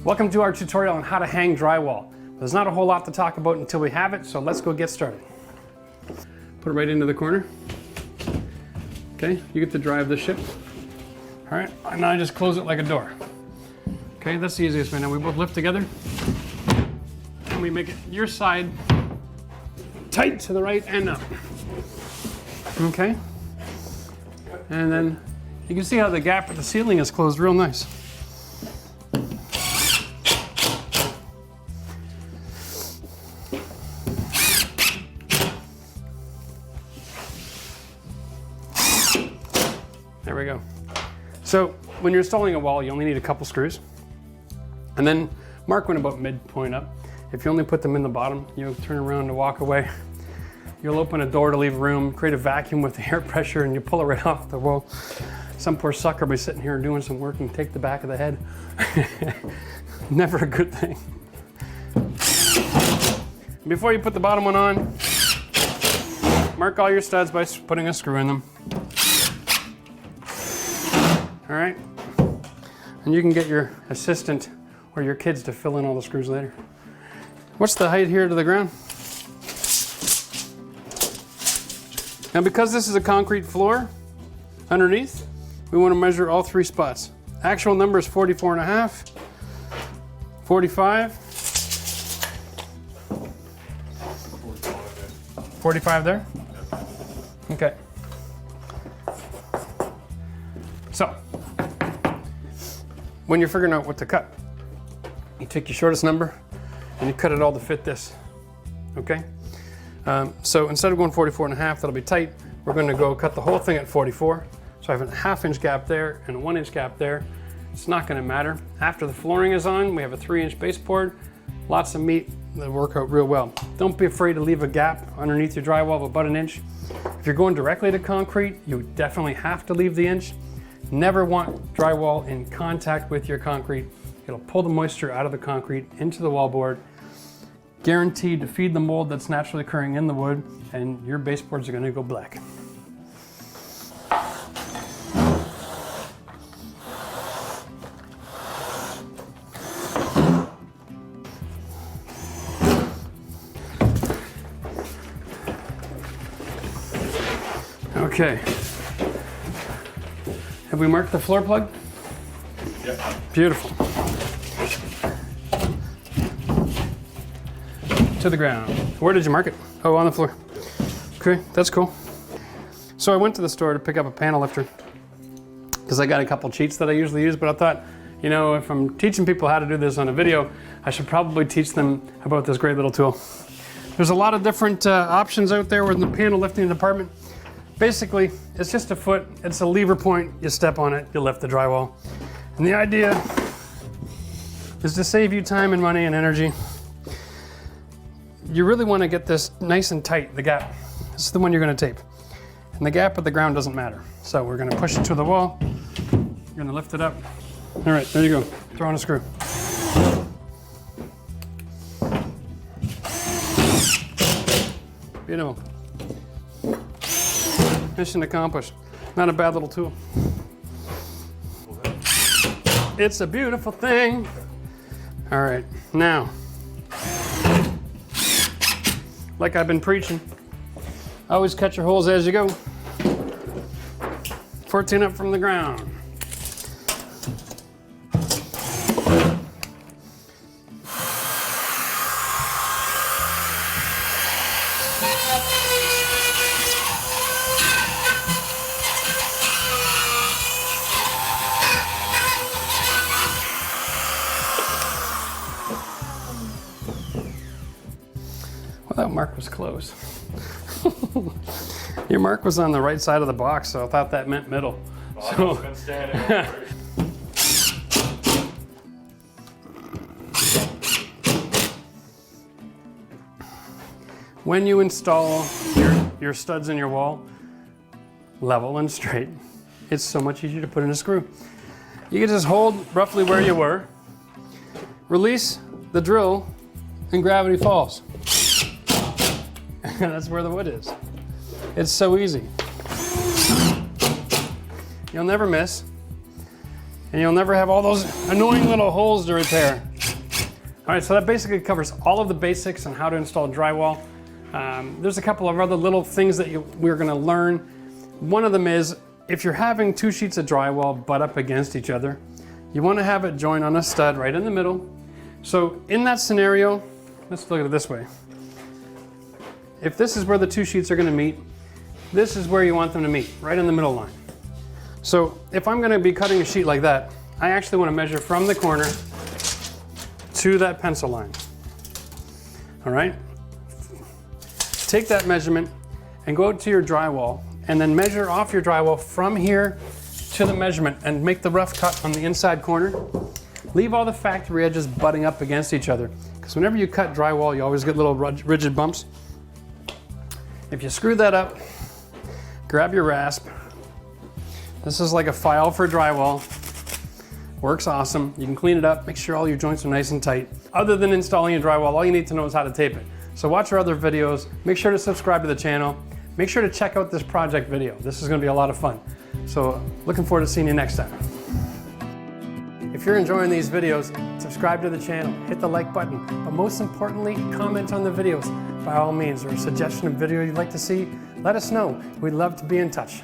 Welcome to our tutorial on how to hang drywall. There's not a whole lot to talk about until we have it, so let's go get started. Put it right into the corner. Okay, you get to drive the ship. All right, and now I just close it like a door. Okay, that's the easiest way. Now we both lift together, and we make it your side tight to the right and up. Okay, and then you can see how the gap at the ceiling is closed real nice. There we go. So when you're installing a wall, you only need a couple screws. And then mark one about midpoint up. If you only put them in the bottom, you turn around to walk away. You'll open a door to leave room, create a vacuum with the air pressure, and you pull it right off the wall. Some poor sucker will be sitting here doing some work and take the back of the head. Never a good thing. Before you put the bottom one on, mark all your studs by putting a screw in them. All right, and you can get your assistant or your kids to fill in all the screws later. What's the height here to the ground? Now because this is a concrete floor underneath, we want to measure all three spots. Actual number is 44.5, 45, 45 there? Okay. So, when you're figuring out what to cut, you take your shortest number and you cut it all to fit this, okay? So instead of going 44.5, that'll be tight, we're gonna go cut the whole thing at 44. So I have a ½ gap there and a 1 inch gap there. It's not gonna matter. After the flooring is on, we have a 3-inch baseboard, lots of meat that work out real well. Don't be afraid to leave a gap underneath your drywall of about 1 inch. If you're going directly to concrete, you definitely have to leave the inch. Never want drywall in contact with your concrete. It'll pull the moisture out of the concrete into the wallboard, guaranteed to feed the mold that's naturally occurring in the wood, and your baseboards are gonna go black. Okay. Have we marked the floor plug? Yep. Beautiful. To the ground. Where did you mark it? Oh, on the floor. Okay, that's cool. So I went to the store to pick up a panel lifter because I got a couple cheats that I usually use, but I thought, you know, if I'm teaching people how to do this on a video, I should probably teach them about this great little tool. There's a lot of different options out there in the panel lifting department. Basically, it's just a foot, it's a lever point, you step on it, you lift the drywall. And the idea is to save you time and money and energy. You really want to get this nice and tight, the gap. This is the one you're going to tape. And the gap at the ground doesn't matter. So we're going to push it to the wall, you're going to lift it up. All right, there you go, throw on a screw. Beautiful. Mission accomplished. Not a bad little tool. It's a beautiful thing. All right, now, like I've been preaching, always cut your holes as you go. 14 up from the ground. That mark was close. Your mark was on the right side of the box, so I thought that meant middle. Well, so, been standing when you install your studs in your wall, level and straight, it's so much easier to put in a screw. You can just hold roughly where you were, release the drill, and gravity falls. That's where the wood is. It's so easy. You'll never miss, and you'll never have all those annoying little holes to repair. All right, so that basically covers all of the basics on how to install drywall. There's a couple of other little things that we're gonna learn. One of them is, if you're having two sheets of drywall butt up against each other, you wanna have it join on a stud right in the middle. So in that scenario, let's look at it this way. If this is where the two sheets are gonna meet, this is where you want them to meet, right in the middle line. So if I'm gonna be cutting a sheet like that, I actually wanna measure from the corner to that pencil line. All right? Take that measurement and go to your drywall and then measure off your drywall from here to the measurement and make the rough cut on the inside corner. Leave all the factory edges butting up against each other, because whenever you cut drywall, you always get little rigid bumps. If you screw that up, grab your rasp. This is like a file for drywall. Works awesome. You can clean it up, make sure all your joints are nice and tight. Other than installing a drywall, all you need to know is how to tape it. So watch our other videos, make sure to subscribe to the channel, make sure to check out this project video. This is gonna be a lot of fun. So looking forward to seeing you next time. If you're enjoying these videos, subscribe to the channel, hit the like button, but most importantly, comment on the videos by all means, or a suggestion of video you'd like to see, let us know. We'd love to be in touch.